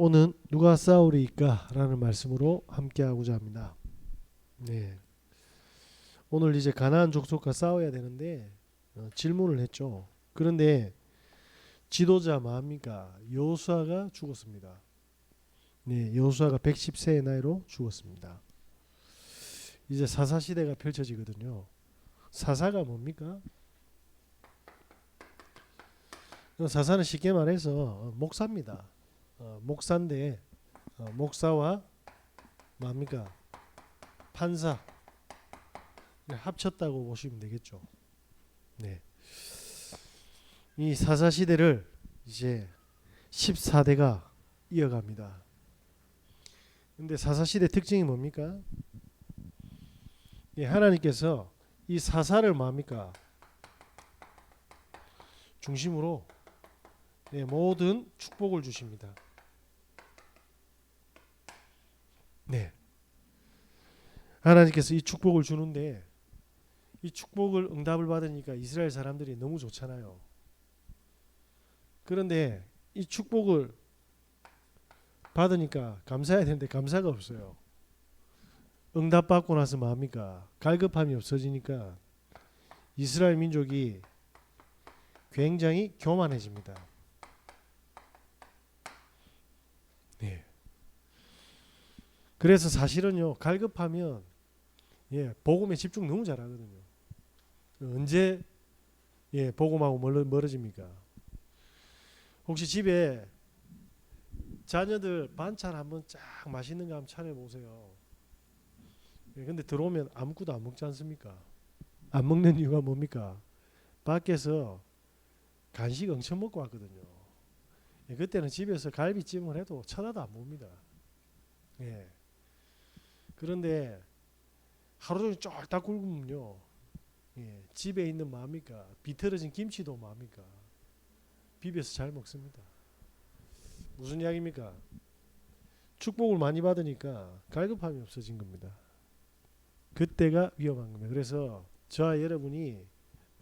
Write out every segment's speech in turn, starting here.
오늘 누가 싸우리이까 라는 말씀으로 함께 하고자 합니다. 네. 오늘 이제 가나안 족속과 싸워야 되는데 질문을 했죠. 그런데 지도자 마합니까? 여호수아가 죽었습니다. 네, 여호수아가 110세의 나이로 죽었습니다. 이제 사사 시대가 펼쳐지거든요. 사사가 뭡니까? 사사는 쉽게 말해서 목사입니다. 목사인데 목사와 뭡니까? 판사 합쳤다고 보시면 되겠죠. 네. 이 사사 시대를 이제 14대가 이어갑니다. 근데 사사 시대 특징이 뭡니까? 예, 하나님께서 이 사사를 뭡니까? 중심으로 모든 축복을 주십니다. 네. 하나님께서 이 축복을 주는데 이 축복을 응답을 받으니까 이스라엘 사람들이 너무 좋잖아요. 그런데 이 축복을 받으니까 감사해야 되는데 감사가 없어요. 응답 받고 나서 뭡니까? 갈급함이 없어지니까 이스라엘 민족이 굉장히 교만해집니다. 네. 그래서 사실은요, 갈급하면 복음에 집중 너무 잘하거든요. 언제 복음하고 멀어집니까? 혹시 집에 자녀들 반찬 한번 쫙 맛있는 거 한번 차려보세요. 근데 들어오면 아무것도 안 먹지 않습니까? 안 먹는 이유가 뭡니까? 밖에서 간식 엄청 먹고 왔거든요. 그때는 집에서 갈비찜을 해도 쳐다도 안 봅니다. 그런데 하루 종일 쫄딱 굶으면요, 집에 있는 뭡니까? 비틀어진 김치도 뭡니까? 비벼서 잘 먹습니다. 무슨 이야기입니까? 축복을 많이 받으니까 갈급함이 없어진 겁니다. 그때가 위험한 겁니다. 그래서 저와 여러분이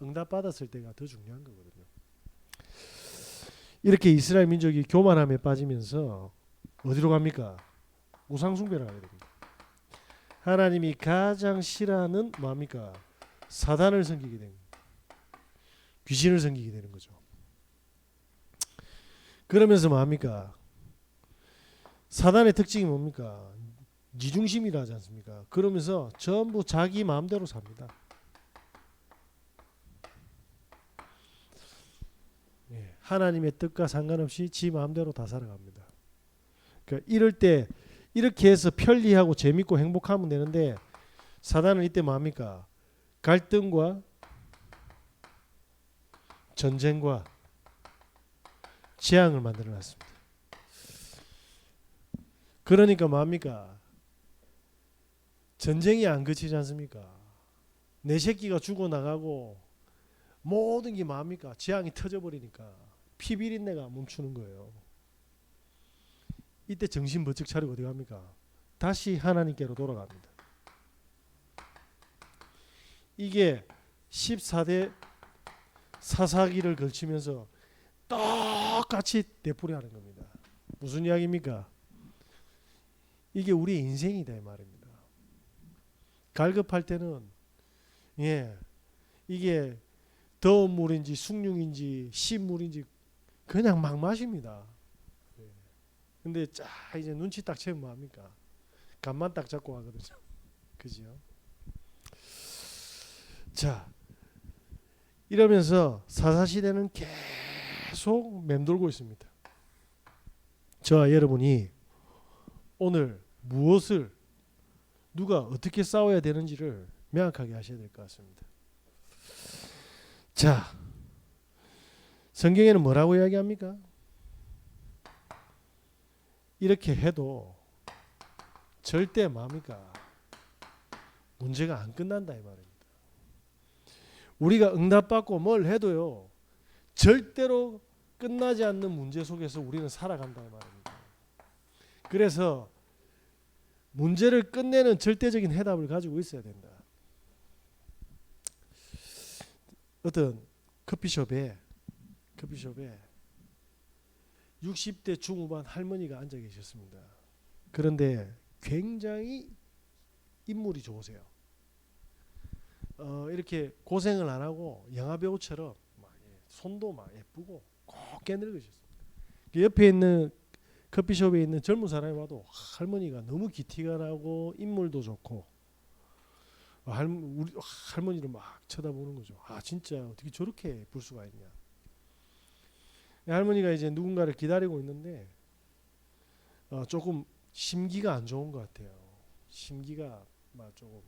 응답 받았을 때가 더 중요한 거거든요. 이렇게 이스라엘 민족이 교만함에 빠지면서 어디로 갑니까? 우상숭배를 하게 됩니다. 하나님이 가장 싫어하는 뭡니까? 사단을 섬기게 됩니다. 귀신을 섬기게 되는 거죠. 그러면서 뭡니까? 사단의 특징이 뭡니까? 지중심이라 하지 않습니까? 그러면서 전부 자기 마음대로 삽니다. 하나님의 뜻과 상관없이 지 마음대로 다 살아갑니다. 그러니까 이럴 때 이렇게 해서 편리하고 재밌고 행복하면 되는데 사단은 이때 뭡니까? 갈등과 전쟁과 재앙을 만들어 놨습니다. 그러니까 뭡니까? 전쟁이 안 그치지 않습니까? 내 새끼가 죽어나가고 모든 게 뭡니까? 재앙이 터져버리니까 피비린내가 멈추는 거예요. 이때 정신 번쩍 차리고 어디 갑니까? 다시 하나님께로 돌아갑니다. 이게 14대 사사기를 걸치면서 똑같이 되풀이하는 겁니다. 무슨 이야기입니까? 이게 우리의 인생이다 이 말입니다. 갈급할 때는 이게 더운 물인지 숭늉인지 신물인지 그냥 막 마십니다. 근데 자 이제 눈치 딱 채면 뭐합니까? 간만 딱 잡고 가거든요. 그죠? 자, 이러면서 사사시대는 계속 맴돌고 있습니다. 저와 여러분이 오늘 무엇을 누가 어떻게 싸워야 되는지를 명확하게 하셔야 될 것 같습니다. 자, 성경에는 뭐라고 이야기합니까? 이렇게 해도 절대 뭡니까? 문제가 안 끝난다 이 말입니다. 우리가 응답받고 뭘 해도요, 절대로 끝나지 않는 문제 속에서 우리는 살아간다 이 말입니다. 그래서 문제를 끝내는 절대적인 해답을 가지고 있어야 된다. 어떤 커피숍에 60대 중후반 할머니가 앉아 계셨습니다. 그런데 굉장히 인물이 좋으세요. 이렇게 고생을 안 하고 영화배우처럼 막 손도 막 예쁘고 곱게 늙으셨습니다. 옆에 있는 커피숍에 있는 젊은 사람이 봐도 할머니가 너무 기티가 나고 인물도 좋고 우리 할머니를 막 쳐다보는 거죠. 아 진짜 어떻게 저렇게 볼 수가 있냐. 할머니가 이제 누군가를 기다리고 있는데 조금 심기가 안 좋은 것 같아요. 심기가 막 조금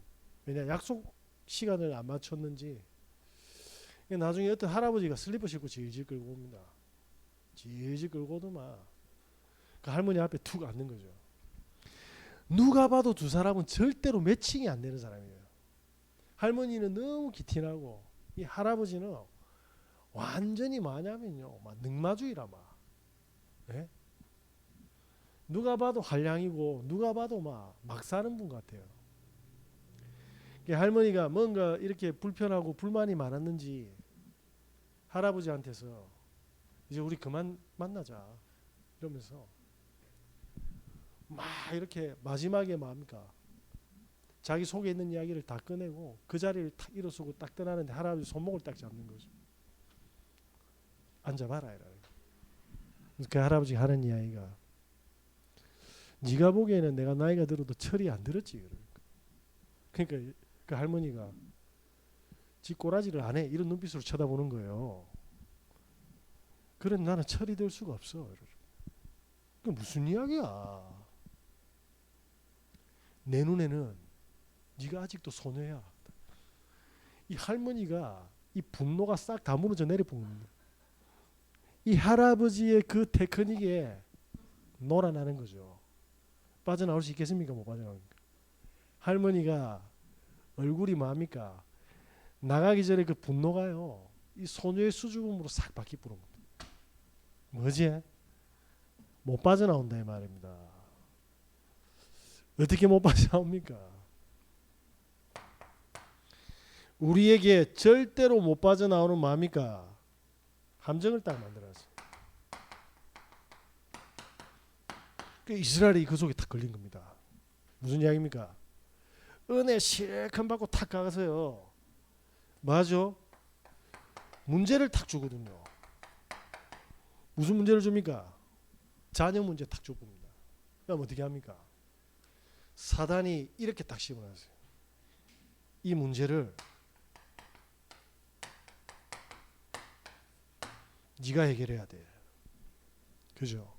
왜냐 약속 시간을 안 맞췄는지 나중에 어떤 할아버지가 슬리퍼 신고 질질 끌고 옵니다. 질질 끌고 오더만 그 할머니 앞에 툭 앉는 거죠. 누가 봐도 두 사람은 절대로 매칭이 안 되는 사람이에요. 할머니는 너무 기티나고 이 할아버지는 완전히 뭐냐면요 막 늑마주의라 막 예? 누가 봐도 한량이고 누가 봐도 막 사는 분 같아요. 할머니가 뭔가 이렇게 불편하고 불만이 많았는지 할아버지한테서 이제 우리 그만 만나자 이러면서 막 이렇게 마지막에 뭡니까 자기 속에 있는 이야기를 다 꺼내고 그 자리를 탁 일어서고 딱 떠나는데 할아버지 손목을 딱 잡는 거죠. 앉아봐라 이라. 그 할아버지 하는 이야기가 네가 보기에는 내가 나이가 들어도 철이 안 들었지. 그러니까 그 할머니가 지 꼬라지를 안 해 이런 눈빛으로 쳐다보는 거예요. 그래 나는 철이 들 수가 없어. 그 무슨 이야기야. 내 눈에는 네가 아직도 소녀야. 이 할머니가 이 분노가 싹 다 무너져 내려본 겁니다. 이 할아버지의 그 테크닉에 놀아나는 거죠. 빠져나올 수 있겠습니까? 못 빠져나옵니까? 할머니가 얼굴이 뭡니까? 나가기 전에 그 분노가요. 이 소녀의 수줍음으로 싹 바뀌어 버린 겁니다. 뭐지? 못 빠져나온다 이 말입니다. 어떻게 못 빠져나옵니까? 우리에게 절대로 못 빠져나오는 뭡니까? 함정을 딱 만들어놨어요. 이스라엘이 그 속에 탁 걸린 겁니다. 무슨 이야기입니까? 은혜 실컷 받고 탁 가서요. 맞아? 문제를 탁 주거든요. 무슨 문제를 줍니까? 자녀 문제 탁 줍니다. 그럼 어떻게 합니까? 사단이 이렇게 딱 씹어놨어요. 이 문제를 네가 해결해야 돼. 그죠?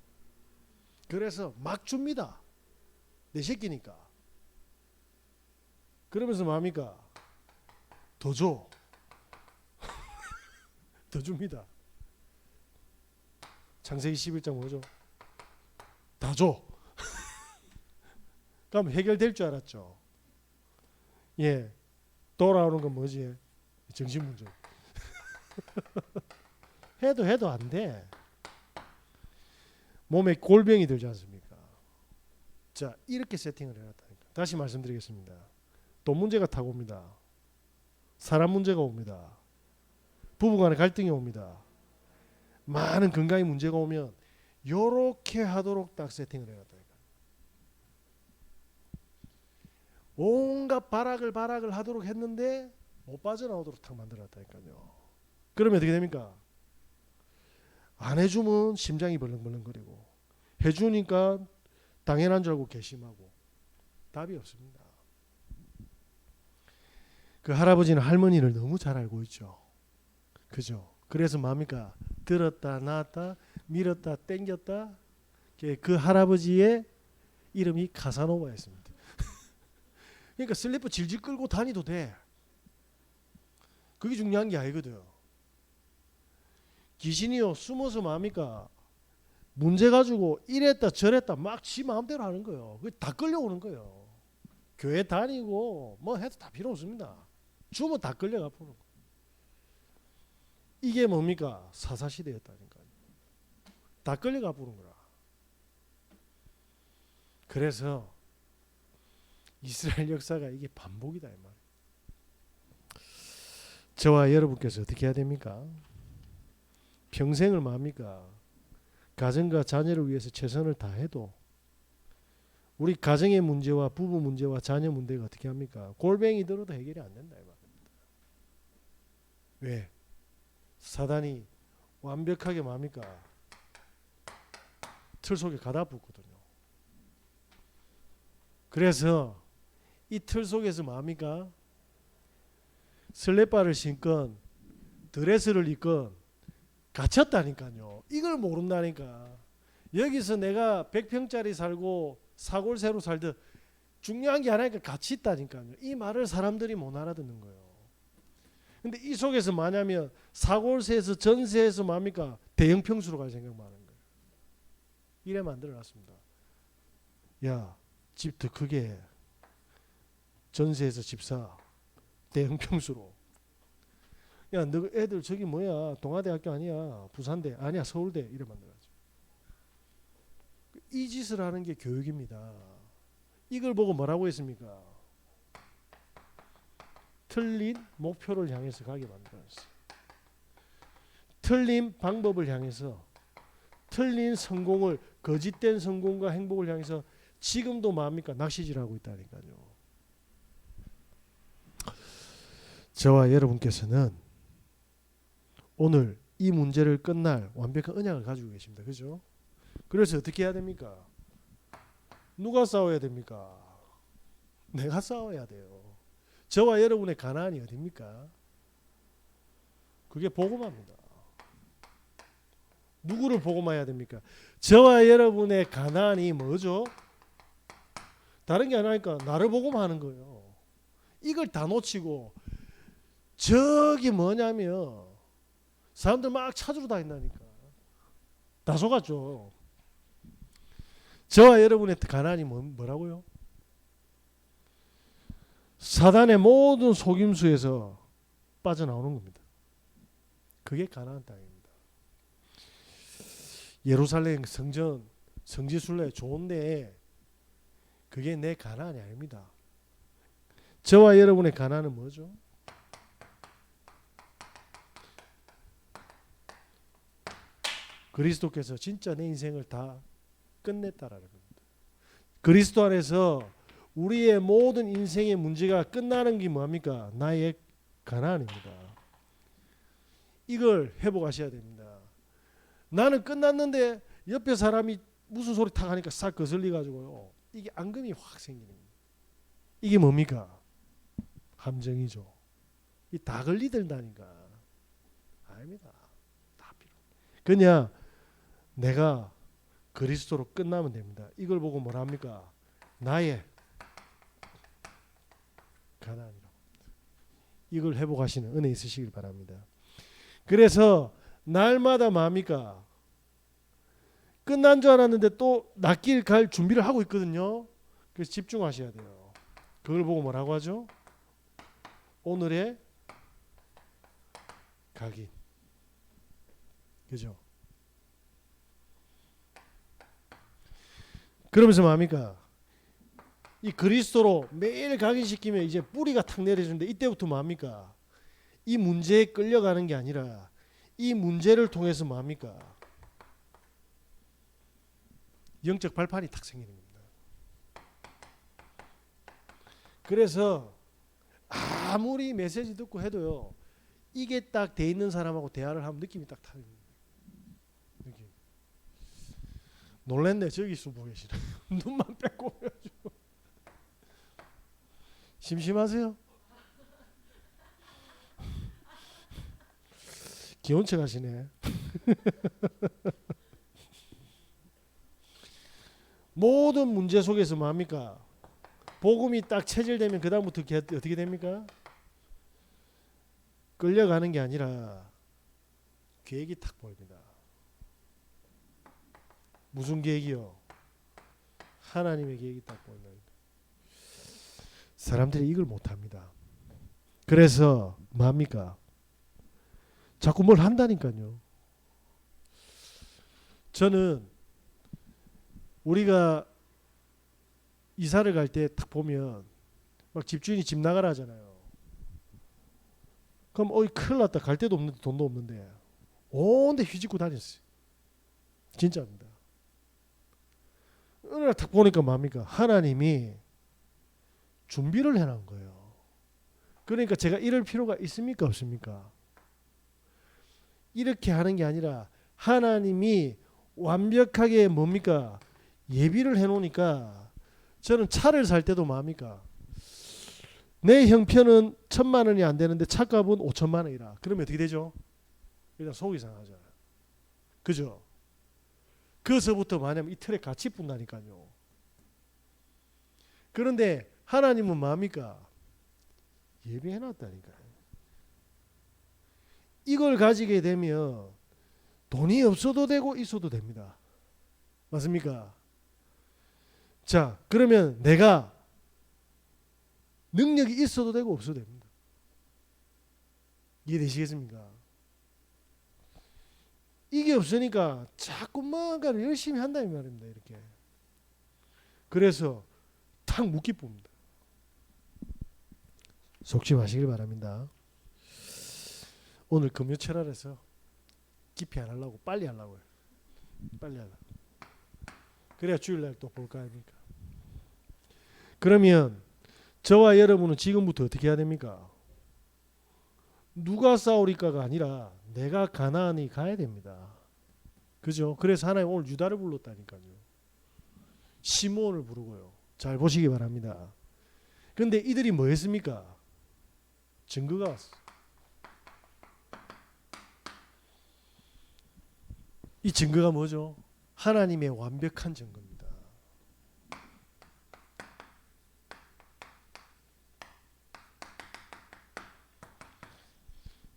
그래서 막 줍니다. 내 새끼니까. 그러면서 뭡니까? 더 줘. 더 줍니다. 창세기 11장 뭐죠? 다 줘. 그럼 해결될 줄 알았죠. 예, 돌아오는 건 뭐지? 정신 문제. 해도 안 돼. 몸에 골병이 들지 않습니까? 자, 이렇게 세팅을 해놨다니까. 다시 말씀드리겠습니다. 돈 문제가 타고 옵니다. 사람 문제가 옵니다. 부부간의 갈등이 옵니다. 많은 건강의 문제가 오면 요렇게 하도록 딱 세팅을 해놨다니까. 온갖 발악을 하도록 했는데 못 빠져나오도록 딱 만들어놨다니까요. 그러면 어떻게 됩니까? 안 해주면 심장이 벌렁벌렁거리고 해주니까 당연한 줄 알고 괘씸하고 답이 없습니다. 그 할아버지는 할머니를 너무 잘 알고 있죠. 그죠? 그래서 뭡니까? 들었다 놨다 밀었다 땡겼다. 그 할아버지의 이름이 카사노바였습니다. 그러니까 슬리퍼 질질 끌고 다니도 돼. 그게 중요한 게 아니거든. 귀신이요 숨어서 뭡니까? 문제 가지고 이랬다 저랬다 막 지 마음대로 하는 거예요. 그게 다 끌려오는 거예요. 교회 다니고 뭐 해도 다 필요 없습니다. 주면 다 끌려가 보는 거. 이게 뭡니까? 사사시대였다니까요. 다 끌려가 보는 거라. 그래서 이스라엘 역사가 이게 반복이다 이 말. 저와 여러분께서 어떻게 해야 됩니까? 평생을 뭡니까? 가정과 자녀를 위해서 최선을 다해도 우리 가정의 문제와 부부 문제와 자녀 문제가 어떻게 합니까? 골뱅이 들어도 해결이 안 된다 이 말입니다. 왜? 사단이 완벽하게 뭡니까? 틀 속에 가다 붙거든요. 그래서 이 틀 속에서 뭡니까? 슬레바를 신건 드레스를 입건 갇혔다니까요. 이걸 모른다니까. 여기서 내가 100평짜리 살고 사골세로 살듯 중요한 게 아니니까 같이 있다니까요. 이 말을 사람들이 못 알아듣는 거예요. 근데 이 속에서 뭐냐면 사골세에서 전세에서 뭡니까? 대형 평수로 갈 생각 많은 거예요. 이래 만들어놨습니다. 야, 집 더 크게 전세에서 집 사. 대형 평수로. 야, 너 애들 저기 뭐야? 동아대학교 아니야? 부산대 아니야? 서울대 이래 만들어놨죠. 이 짓을 하는 게 교육입니다. 이걸 보고 뭐라고 했습니까? 틀린 목표를 향해서 가게 만들어놨어요. 틀린 방법을 향해서 틀린 성공을 거짓된 성공과 행복을 향해서 지금도 뭡니까? 낚시질하고 있다니까요. 저와 여러분께서는 오늘 이 문제를 끝날 완벽한 언약을 가지고 계십니다. 그죠? 그래서 어떻게 해야 됩니까? 누가 싸워야 됩니까? 내가 싸워야 돼요. 저와 여러분의 가난이 어딥니까? 그게 복음화입니다. 누구를 복음화해야 됩니까? 저와 여러분의 가난이 뭐죠? 다른 게 아니니까 나를 복음화하는 거예요. 이걸 다 놓치고 저기 뭐냐면 사람들 막 찾으러 다닌다니까. 다 속았죠. 저와 여러분의 가난이 뭐라고요? 사단의 모든 속임수에서 빠져나오는 겁니다. 그게 가나안 땅입니다. 예루살렘 성전 성지순례 좋은데 그게 내 가나안이 아닙니다. 저와 여러분의 가나안은 뭐죠? 그리스도께서 진짜 내 인생을 다 끝냈다라는 겁니다. 그리스도 안에서 우리의 모든 인생의 문제가 끝나는 게 뭐합니까? 나의 가나안입니다. 이걸 회복하셔야 됩니다. 나는 끝났는데 옆에 사람이 무슨 소리 탁 하니까 싹 거슬리 가지고요. 이게 앙금이 확 생기는 거예요. 이게 뭡니까? 함정이죠. 이 다 걸리들다니까. 아닙니다. 다 필요. 그냥 내가 그리스도로 끝나면 됩니다. 이걸 보고 뭐라 합니까? 나의 가나안이라고. 이걸 회복하시는 은혜 있으시길 바랍니다. 그래서 날마다 뭡니까? 끝난 줄 알았는데 또 낯길 갈 준비를 하고 있거든요. 그래서 집중하셔야 돼요. 그걸 보고 뭐라고 하죠? 오늘의 각인. 그죠? 그러면서 뭡니까? 이 그리스도로 매일 각인시키면 이제 뿌리가 탁 내려주는데 이때부터 뭡니까? 이 문제에 끌려가는 게 아니라 이 문제를 통해서 뭡니까? 영적 발판이 탁 생기는 겁니다. 그래서 아무리 메시지 듣고 해도요. 이게 딱 돼 있는 사람하고 대화를 하면 느낌이 딱 타는 거예요. 느낌. 놀랬네. 저기 수보 계시네. 눈만 빼고 해가지고. 심심하세요? 귀여운 척 하시네. 모든 문제 속에서 뭡니까? 복음이 딱 체질되면 그 다음부터 어떻게 됩니까? 끌려가는 게 아니라 계획이 탁 보입니다. 무슨 계획이요? 하나님의 계획이 딱 보인다. 사람들이 이걸 못합니다. 그래서 뭡니까? 자꾸 뭘 한다니까요. 저는 우리가 이사를 갈 때 딱 보면 막 집주인이 집 나가라 하잖아요. 그럼 큰일 났다. 갈 데도 없는데 돈도 없는데 온데 휘짓고 다녔어요. 진짜입니다. 어느 날 딱 보니까 뭡니까? 하나님이 준비를 해놓은 거예요. 그러니까 제가 이럴 필요가 있습니까? 없습니까? 이렇게 하는 게 아니라 하나님이 완벽하게 뭡니까? 예비를 해놓으니까 저는 차를 살 때도 뭡니까? 내 형편은 1,000만 원이 안 되는데 차값은 5천만 원이라. 그러면 어떻게 되죠? 일단 속이 상하잖아요. 그죠? 그서부터 뭐냐면 이 틀에 같이 뿐다니까요. 그런데 하나님은 뭡니까? 예비해놨다니까요. 이걸 가지게 되면 돈이 없어도 되고 있어도 됩니다. 맞습니까? 자, 그러면 내가 능력이 있어도 되고 없어도 됩니다. 이해되시겠습니까? 이게 없으니까 자꾸 뭔가를 열심히 한다 이 말입니다. 이렇게. 그래서 탁 묻기 봅니다. 속지 마시길 바랍니다. 오늘 금요철학에서 깊이 안 하려고 빨리 하려고요. 빨리 하려고. 그래야 주일날 또 볼까 아닙니까? 그러면 저와 여러분은 지금부터 어떻게 해야 됩니까? 누가 싸우리까가 아니라 내가 가나안이 가야 됩니다. 그죠? 그래서 하나님 오늘 유다를 불렀다니까요. 시므온을 부르고요. 잘 보시기 바랍니다. 그런데 이들이 뭐 했습니까? 증거가 왔어. 이 증거가 뭐죠? 하나님의 완벽한 증거입니다.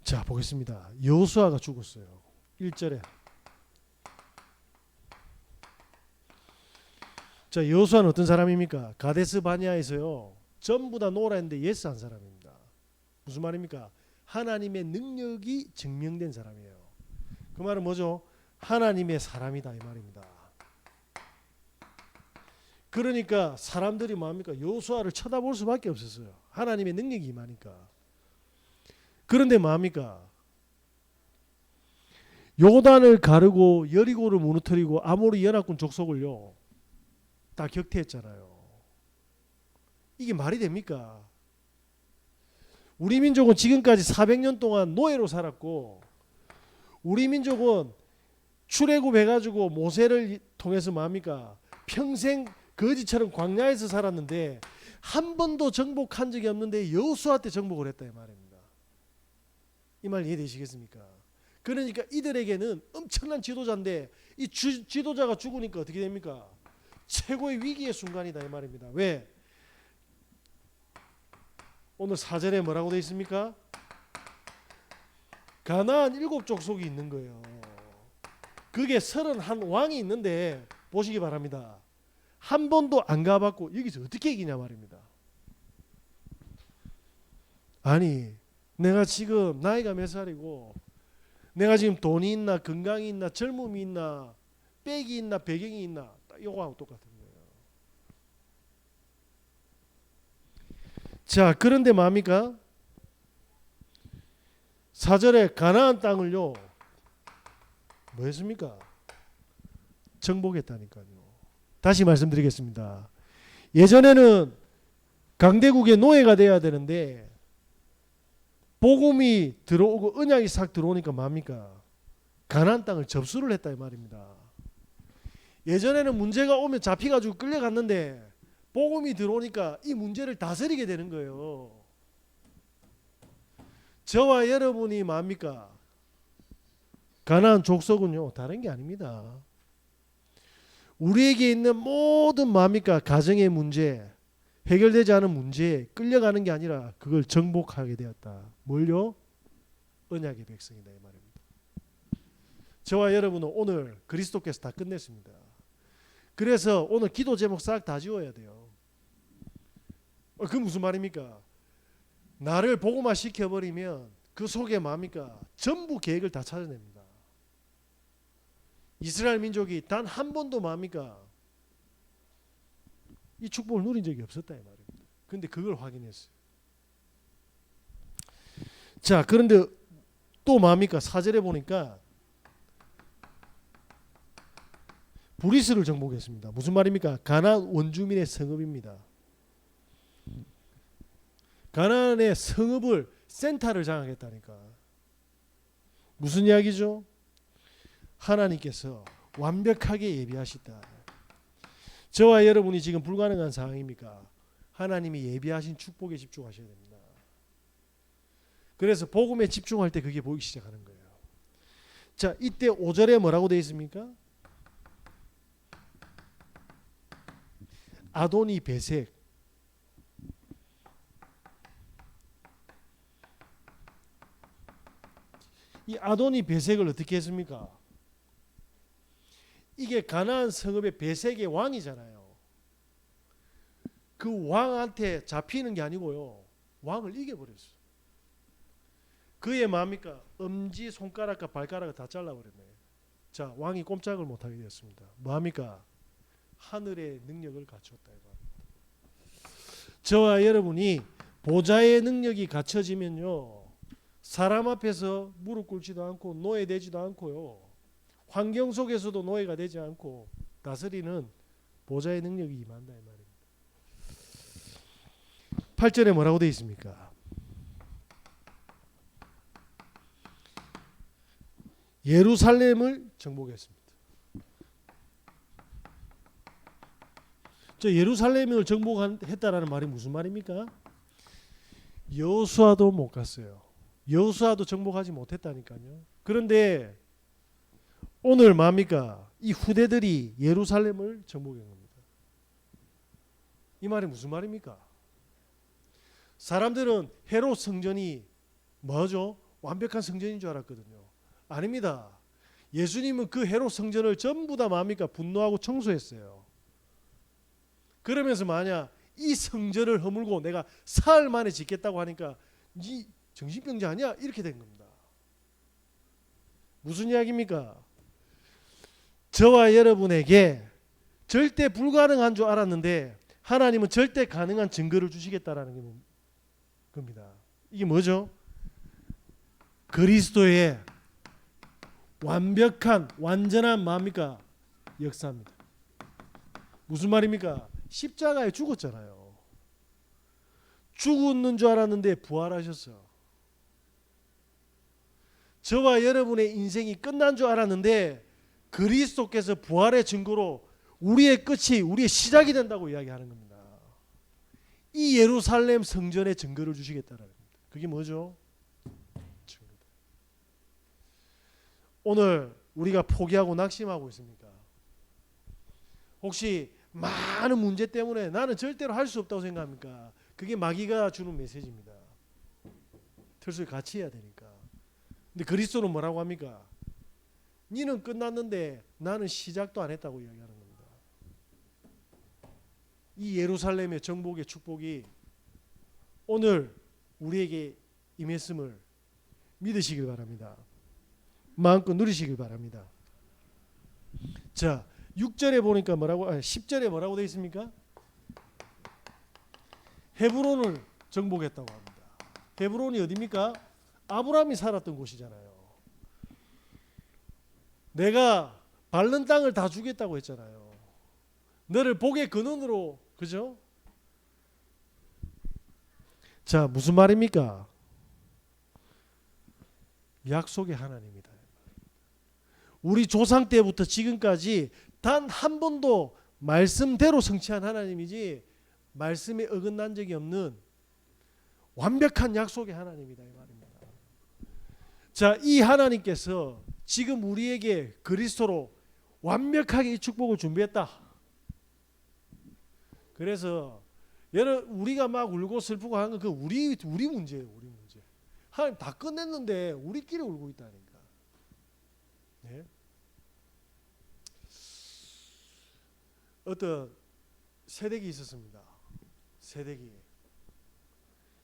자, 보겠습니다. 여호수아가 죽었어요. 1절에. 자, 여호수아는 어떤 사람입니까? 가데스 바니아에서요. 전부 다 노라 했는데 예스 한 사람입니다. 무슨 말입니까? 하나님의 능력이 증명된 사람이에요. 그 말은 뭐죠? 하나님의 사람이다 이 말입니다. 그러니까 사람들이 뭐합니까? 여호수아를 쳐다볼 수밖에 없었어요. 하나님의 능력이 임하니까. 그런데 뭐합니까? 요단을 가르고 여리고를 무너뜨리고 아모리 연합군 족속을요 다 격퇴했잖아요. 이게 말이 됩니까? 우리 민족은 지금까지 400년 동안 노예로 살았고 우리 민족은 출애굽해가지고 모세를 통해서 뭐합니까? 평생 거지처럼 광야에서 살았는데 한 번도 정복한 적이 없는데 여호수아 때 정복을 했다 이 말입니다. 이 말 이해되시겠습니까? 그러니까 이들에게는 엄청난 지도자인데 이 지도자가 죽으니까 어떻게 됩니까? 최고의 위기의 순간이다 이 말입니다. 왜? 오늘 4절에 뭐라고 되어 있습니까? 가나안 7족속이 있는 거예요. 그게 31 왕이 있는데 보시기 바랍니다. 한 번도 안 가봤고 여기서 어떻게 이기냐 말입니다. 아니 내가 지금 나이가 몇 살이고 내가 지금 돈이 있나 건강이 있나 젊음이 있나 빽이 있나 배경이 있나 이거하고 똑같은 거예요. 자, 그런데 뭡니까? 4절에 가나안 땅을요 뭐 했습니까? 정복했다니까요. 다시 말씀드리겠습니다. 예전에는 강대국의 노예가 돼야 되는데 복음이 들어오고 언약이 싹 들어오니까 뭡니까? 가나안 땅을 접수를 했다 이 말입니다. 예전에는 문제가 오면 잡혀가지고 끌려갔는데 복음이 들어오니까 이 문제를 다스리게 되는 거예요. 저와 여러분이 뭡니까? 가나안 족속은요 다른 게 아닙니다. 우리에게 있는 모든 뭡니까? 가정의 문제, 해결되지 않은 문제에 끌려가는 게 아니라 그걸 정복하게 되었다. 뭘요? 언약의 백성이다 이 말입니다. 저와 여러분은 오늘 그리스도께서 다 끝냈습니다. 그래서 오늘 기도 제목 싹 다 지워야 돼요. 그 무슨 말입니까? 나를 복음화 시켜버리면 그 속에 뭡니까? 전부 계획을 다 찾아냅니다. 이스라엘 민족이 단 한 번도 뭡니까? 이 축복을 누린 적이 없었다 이 말입니다. 그런데 그걸 확인했어요. 자, 그런데 또 뭡니까? 4절에 보니까 브리스를 정복했습니다. 무슨 말입니까? 가나안 원주민의 성읍입니다. 가나안의 성읍을 센터를 장악했다니까. 무슨 이야기죠? 하나님께서 완벽하게 예비하시다. 저와 여러분이 지금 불가능한 상황입니까? 하나님이 예비하신 축복에 집중하셔야 됩니다. 그래서 복음에 집중할 때 그게 보이기 시작하는 거예요. 자, 이때 5절에 뭐라고 되어 있습니까? 아도니 베색. 이 아도니 베색을 어떻게 했습니까? 이게 가나안 성읍의 베색의 왕이잖아요. 그 왕한테 잡히는 게 아니고요. 왕을 이겨버렸어요. 그의 뭡니까? 엄지, 손가락과 발가락을 다 잘라버렸네. 자, 왕이 꼼짝을 못하게 되었습니다. 뭐합니까? 하늘의 능력을 갖췄다. 저와 여러분이 보좌의 능력이 갖춰지면요, 사람 앞에서 무릎 꿇지도 않고 노예되지도 않고요, 환경 속에서도 노예가 되지 않고 다스리는 보좌의 능력이 임한다 이 말입니다. 8절에 뭐라고 되어 있습니까? 예루살렘을 정복했습니다. 저 예루살렘을 정복했다라는 말이 무슨 말입니까? 여호수아도 못 갔어요. 여호수아도 정복하지 못했다니까요. 그런데 오늘 뭡니까? 이 후대들이 예루살렘을 정복한 겁니다. 이 말이 무슨 말입니까? 사람들은 헤롯 성전이 뭐죠? 완벽한 성전인 줄 알았거든요. 아닙니다. 예수님은 그 헤롯 성전을 전부 다 뭡니까? 분노하고 청소했어요. 그러면서 만약 이 성전을 허물고 내가 사흘 만에 짓겠다고 하니까 네 정신병자 아니야? 이렇게 된 겁니다. 무슨 이야기입니까? 저와 여러분에게 절대 불가능한 줄 알았는데 하나님은 절대 가능한 증거를 주시겠다라는 겁니다. 이게 뭐죠? 그리스도의 완벽한 완전한 뭡니까? 역사입니다. 무슨 말입니까? 십자가에 죽었잖아요. 죽었는 줄 알았는데 부활하셨어요. 저와 여러분의 인생이 끝난 줄 알았는데 그리스도께서 부활의 증거로 우리의 끝이 우리의 시작이 된다고 이야기하는 겁니다. 이 예루살렘 성전의 증거를 주시겠다는 겁니다. 그게 뭐죠? 오늘 우리가 포기하고 낙심하고 있습니까? 혹시 많은 문제 때문에 나는 절대로 할 수 없다고 생각합니까? 그게 마귀가 주는 메시지입니다. 틀을 같이 해야 되니까. 근데 그리스도는 뭐라고 합니까? 니는 끝났는데 나는 시작도 안 했다고 이야기하는 겁니다. 이 예루살렘의 정복의 축복이 오늘 우리에게 임했음을 믿으시길 바랍니다. 마음껏 누리시길 바랍니다. 자, 6절에 보니까 뭐라고 10절에 뭐라고 되어 있습니까? 헤브론을 정복했다고 합니다. 헤브론이 어디입니까? 아브라함이 살았던 곳이잖아요. 내가 밟는 땅을 다 주겠다고 했잖아요. 너를 복의 근원으로, 그죠? 자, 무슨 말입니까? 약속의 하나님이다. 우리 조상 때부터 지금까지 단 한 번도 말씀대로 성취한 하나님이지 말씀에 어긋난 적이 없는 완벽한 약속의 하나님이다 이 말입니다. 자, 이 하나님께서 지금 우리에게 그리스도로 완벽하게 이 축복을 준비했다. 그래서 우리가 막 울고 슬프고 하는 건 그 우리 문제예요. 우리 문제. 하나님 다 끝냈는데 우리끼리 울고 있다니까. 네? 어떤 새댁이 있었습니다. 새댁이.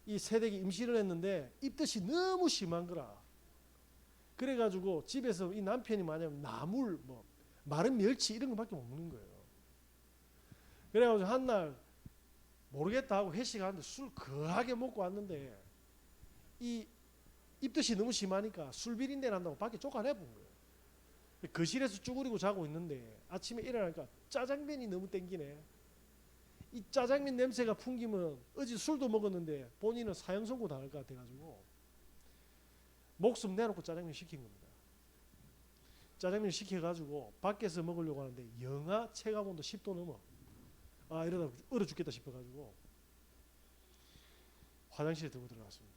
이 새댁이 임신을 했는데 입덧이 너무 심한 거라. 그래가지고 집에서 이 남편이 만약 나물, 뭐 마른 멸치 이런 거밖에 못 먹는 거예요. 그래가지고 한날 모르겠다 하고 회식하는데 술 거하게 먹고 왔는데 이 입덧이 너무 심하니까 술 비린내 난다고 밖에 쫓아내본 거예요. 거실에서 쭈그리고 자고 있는데 아침에 일어나니까 짜장면이 너무 땡기네. 이 짜장면 냄새가 풍기면 어제 술도 먹었는데 본인은 사형 선고 당할 것 같아가지고 목숨 내놓고 짜장면 시킨 겁니다. 짜장면 시켜가지고 밖에서 먹으려고 하는데 영하 체감온도 10도 넘어. 아, 이러다 얼어 죽겠다 싶어가지고 화장실에 들고 들어갔습니다.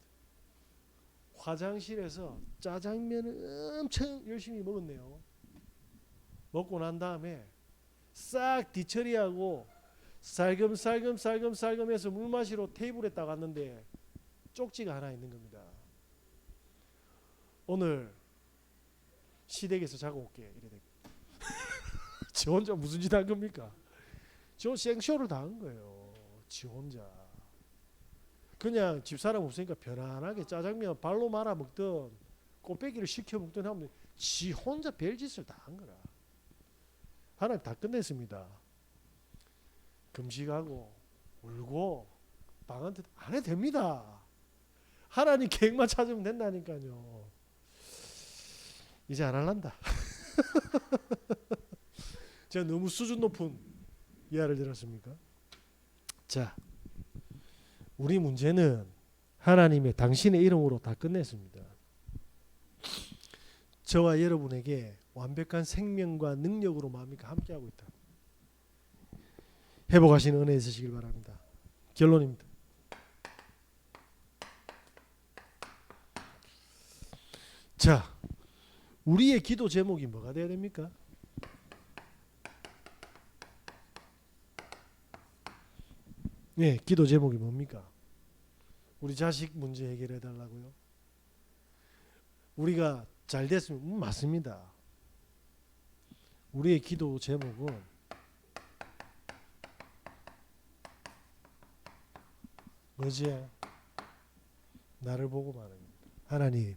화장실에서 짜장면을 엄청 열심히 먹었네요. 먹고 난 다음에 싹 뒤처리하고 살금살금 해서 물 마시러 테이블에 딱 왔는데 쪽지가 하나 있는 겁니다. 오늘 시댁에서 자고 올게. 이래 된 지 혼자 무슨 짓 한 겁니까? 지 혼자 생쇼를 당한 거예요. 지 혼자. 그냥 집사람 없으니까 편안하게 짜장면 발로 말아 먹던 꽃배기를 시켜 먹던 하면 지 혼자 별짓을 다 한 거라. 하나님 다 끝냈습니다. 금식하고 울고 방한테 안 해도 됩니다. 하나님 계획만 찾으면 된다니까요. 이제 안 할란다. 제가 너무 수준 높은 이야기를 들었습니까? 자, 우리 문제는 하나님의 당신의 이름으로 다 끝냈습니다. 저와 여러분에게 완벽한 생명과 능력으로 마음이가 함께하고 있다. 회복하시는 은혜 있으시길 바랍니다. 결론입니다. 자, 우리의 기도 제목이 뭐가 되어야 됩니까? 네, 기도 제목이 뭡니까? 우리 자식 문제 해결해 달라고요? 우리가 잘 됐으면 맞습니다. 우리의 기도 제목은 뭐지? 나를 보고 말하는 겁니다. 하나님,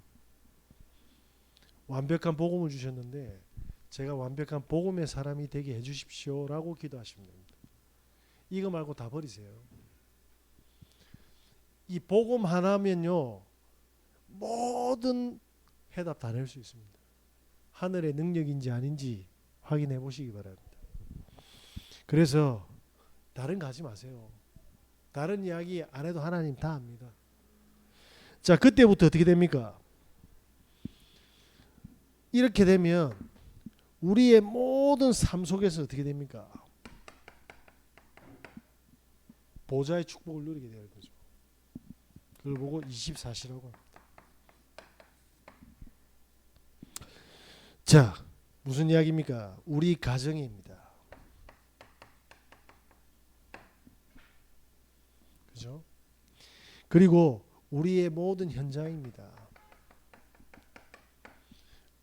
완벽한 복음을 주셨는데 제가 완벽한 복음의 사람이 되게 해주십시오라고 기도하시면 됩니다. 이거 말고 다 버리세요. 이 복음 하나면요 모든 해답 다 낼 수 있습니다. 하늘의 능력인지 아닌지 확인해 보시기 바랍니다. 그래서 다른 거 하지 마세요. 다른 이야기 안 해도 하나님 다 압니다. 자, 그때부터 어떻게 됩니까? 이렇게 되면 우리의 모든 삶 속에서 어떻게 됩니까? 보좌의 축복을 누리게 될 거죠. 그걸 보고 24시라고 합니다. 자, 무슨 이야기입니까? 우리 가정입니다. 그죠? 그리고 우리의 모든 현장입니다.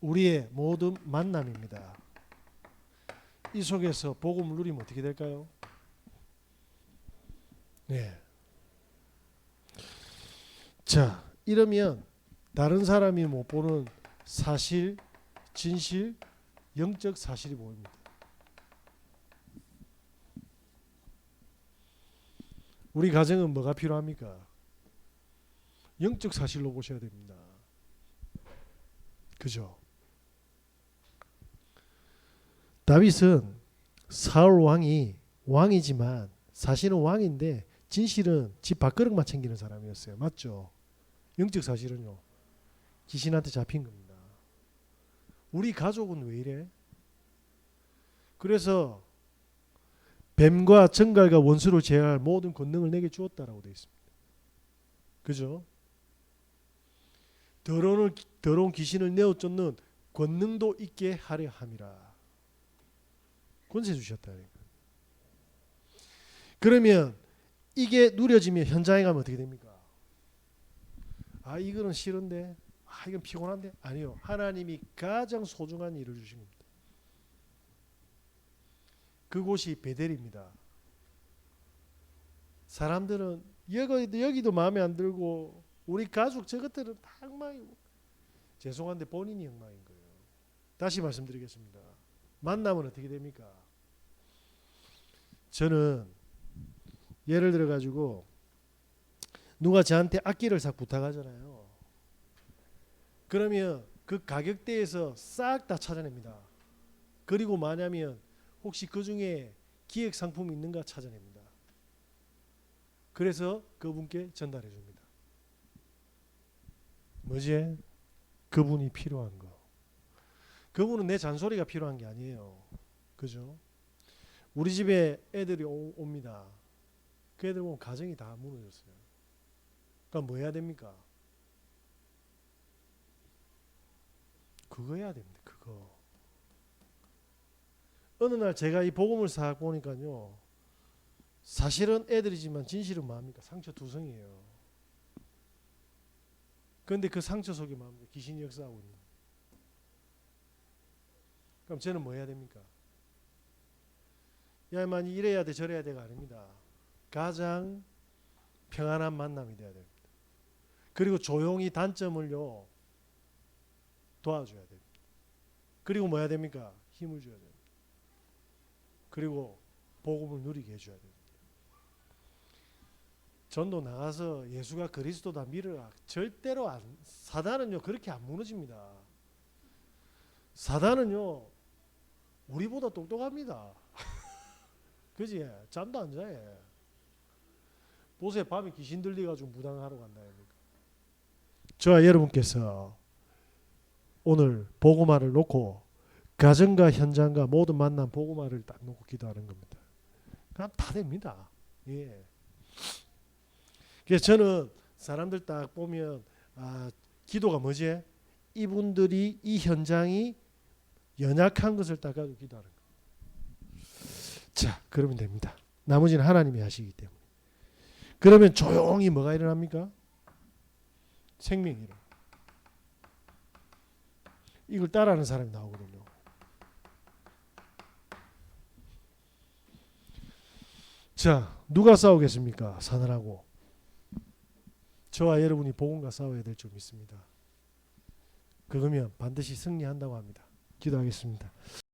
우리의 모든 만남입니다. 이 속에서 복음을 누리면 어떻게 될까요? 네. 자, 이러면 다른 사람이 못 보는 사실, 진실, 영적 사실이 보입니다. 우리 가정은 뭐가 필요합니까? 영적 사실로 보셔야 됩니다. 그죠? 다윗은 사울 왕이 왕이지만 사실은 왕인데 진실은 집 밥그릇만 챙기는 사람이었어요. 맞죠? 영적 사실은요. 귀신한테 잡힌 겁니다. 우리 가족은 왜 이래? 그래서 뱀과 정갈과 원수를 제어할 모든 권능을 내게 주었다라고 되어 있습니다. 그죠? 더러운 귀신을 내어 쫓는 권능도 있게 하려 함이라. 권세 주셨다니까. 그러면 이게 누려지면 현장에 가면 어떻게 됩니까? 아, 이거는 싫은데, 아, 이건 피곤한데. 아니요, 하나님이 가장 소중한 일을 주신 겁니다. 그곳이 베델입니다. 사람들은 여기도 마음에 안 들고 우리 가족 저것들은 다 엉망이고, 죄송한데 본인이 엉망인 거예요. 다시 말씀드리겠습니다. 만나면 어떻게 됩니까? 저는 예를 들어 가지고 누가 저한테 악기를 싹 부탁하잖아요. 그러면 그 가격대에서 싹 다 찾아냅니다. 그리고 만약에 혹시 그 중에 기획 상품이 있는가 찾아냅니다. 그래서 그분께 전달해 줍니다. 뭐지? 그분이 필요한 거. 그분은 내 잔소리가 필요한 게 아니에요. 그죠? 우리 집에 애들이 옵니다. 그 애들 보면 가정이 다 무너졌어요. 그러니까 뭐 해야 됩니까? 그거 해야 됩니다. 그거. 어느 날 제가 이 복음을 싹 보니까요. 사실은 애들이지만 진실은 뭡니까? 상처 두성이에요. 그런데 그 상처 속에 뭡니까? 귀신이 역사하고 있는. 그럼 저는 뭐 해야 됩니까? 야만 이래야 돼 저래야 돼가 아닙니다. 가장 평안한 만남이 돼야 됩니다. 그리고 조용히 단점을요 도와줘야 됩니다. 그리고 뭐 해야 됩니까? 힘을 줘야 됩니다. 그리고 복음을 누리게 해줘야 됩니다. 전도 나가서 예수가 그리스도다 믿으라. 절대로 안. 사단은요 그렇게 안 무너집니다. 사단은요 우리보다 똑똑합니다. 그지? 잠도 안 자요. 보세요. 밤에 귀신 들려가지고 무당하러 간다. 저와 여러분께서 오늘 복음화를 놓고 가정과 현장과 모든 만남 복음화를 딱 놓고 기도하는 겁니다. 그럼 다 됩니다. 예. 그래서 저는 사람들 딱 보면 기도가 뭐지? 이분들이 이 현장이 연약한 것을 딱 가지고 기도하는 거예요. 자, 그러면 됩니다. 나머지는 하나님이 하시기 때문에. 그러면 조용히 뭐가 일어납니까? 생명이 일어나. 이걸 따라하는 사람이 나오거든요. 자, 누가 싸우겠습니까? 사단하고. 저와 여러분이 복음과 싸워야 될 줄 믿습니다. 그러면 반드시 승리한다고 합니다. 기도하겠습니다.